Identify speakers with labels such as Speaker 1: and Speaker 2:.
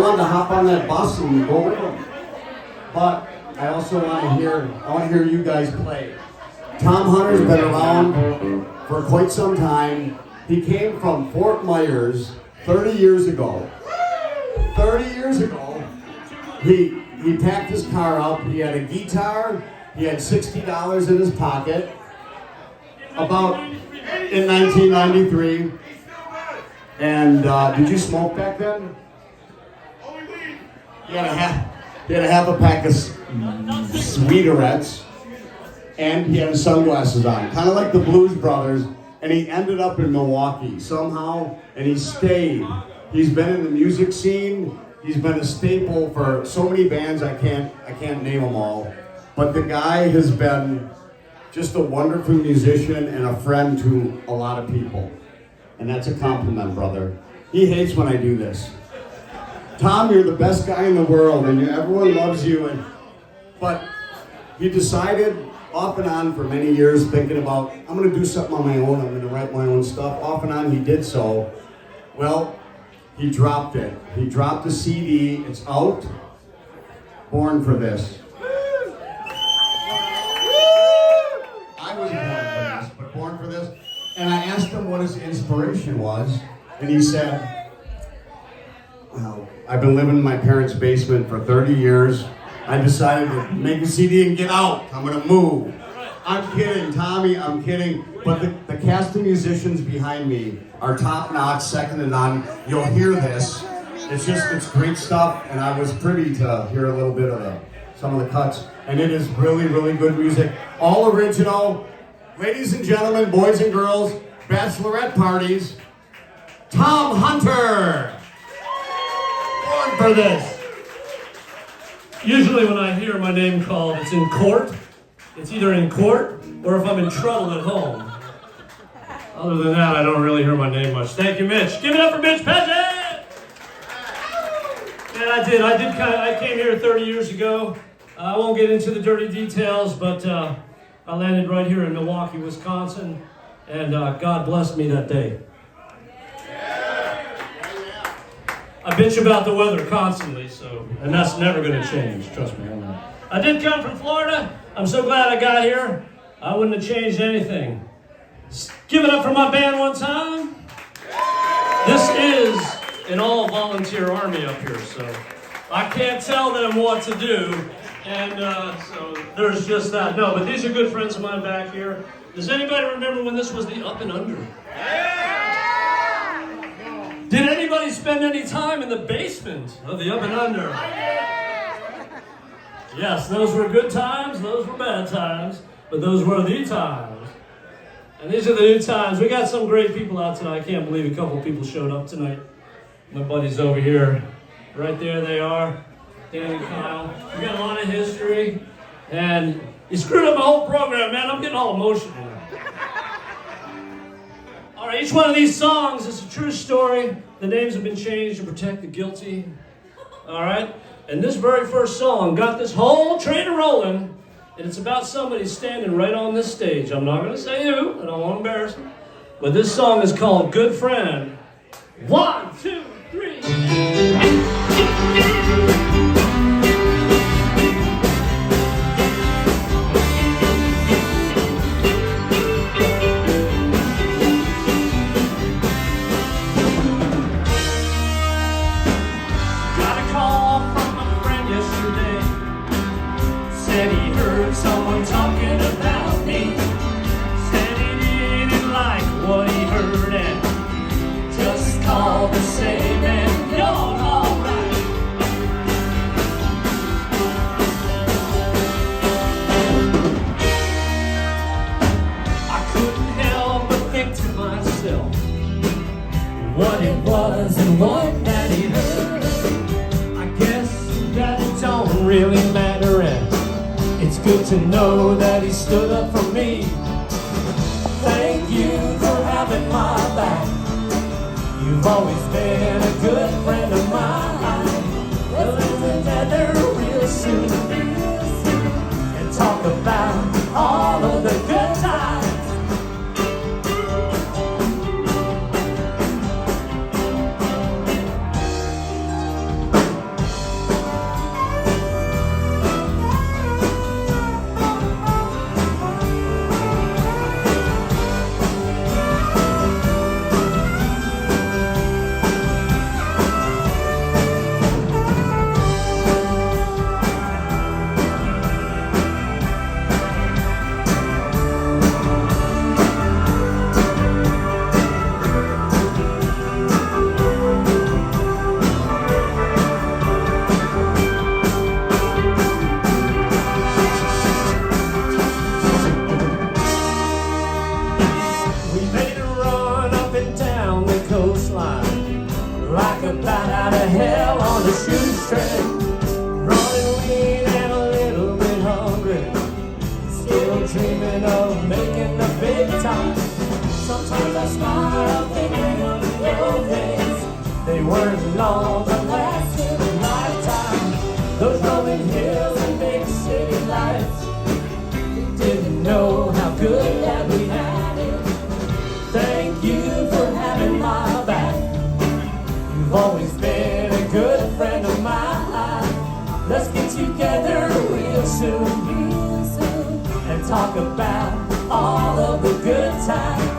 Speaker 1: wanted to hop on that bus and go with them. But I also want to hear you guys play. Tom Hunter's been around for quite some time. He came from Fort Myers 30 years ago. 30 years ago, he packed his car up. He had a guitar. He had $60 in his pocket. About in 1993. And did you smoke back then? He had a half a pack of Sweeterettes, and he had his sunglasses on, kind of like the Blues Brothers. And he ended up in Milwaukee somehow, and he stayed. He's been in the music scene. He's been a staple for so many bands I can't name them all. But the guy has been just a wonderful musician and a friend to a lot of people. And that's a compliment, brother. He hates when I do this. Tom, you're the best guy in the world, and everyone loves you. But he decided, off and on for many years, thinking about, I'm going to do something on my own. I'm going to write my own stuff. Off and on, he did so. Well, he dropped it. He dropped the CD. It's out. Born for This. I was born for this, but born for this. And I asked him what his inspiration was, and he said, well, I've been living in my parents' basement for 30 years. I decided to make a CD and get out. I'm going to move. I'm kidding, Tommy, I'm kidding. But the cast of musicians behind me are top-notch, second to none. You'll hear this. It's great stuff, and I was privy to hear a little bit of some of the cuts. And it is really, really good music. All original. Ladies and gentlemen, boys and girls, bachelorette parties, Tom Hunter. Born for This.
Speaker 2: Usually when I hear my name called, it's in court. It's either in court or if I'm in trouble at home. Other than that, I don't really hear my name much. Thank you, Mitch. Give it up for Mitch Paget! And I came here 30 years ago. I won't get into the dirty details, but I landed right here in Milwaukee, Wisconsin, and God blessed me that day. I bitch about the weather constantly, and that's never going to change, trust me on that. I did come from Florida. I'm so glad I got here. I wouldn't have changed anything. Give it up for my band one time. This is an all-volunteer army up here, so I can't tell them what to do, and so there's just that. No, but these are good friends of mine back here. Does anybody remember when this was the Up and Under? Did anybody spend any time in the basement of the Up and Under? Yes, those were good times, those were bad times, but those were the times. And these are the new times. We got some great people out tonight. I can't believe a couple people showed up tonight. My buddies over here, right there they are, Dan and Kyle. We got a lot of history, and you screwed up my whole program, man. I'm getting all emotional. All right, each one of these songs is a true story. The names have been changed to protect the guilty. All right? And this very first song got this whole train rolling, and it's about somebody standing right on this stage. I'm not going to say who, I don't want to embarrass him. But this song is called Good Friend. 1, 2, 3.
Speaker 3: Someone talking about me, said he didn't like what he heard and just called to say, man, you're alright. I couldn't help but think to myself what it was and what that he heard. I guess that it don't really matter, and it's good to know that he stood up for me. Thank you for having my back. You've always been a good friend of mine. We'll live together real soon and talk about all of the good times. weren't long, but lasted a lifetime. Those rolling hills and big city lights, didn't know how good that we had it. Thank you for having my back. You've always been a good friend of mine. Let's get together real soon and talk about all of the good times.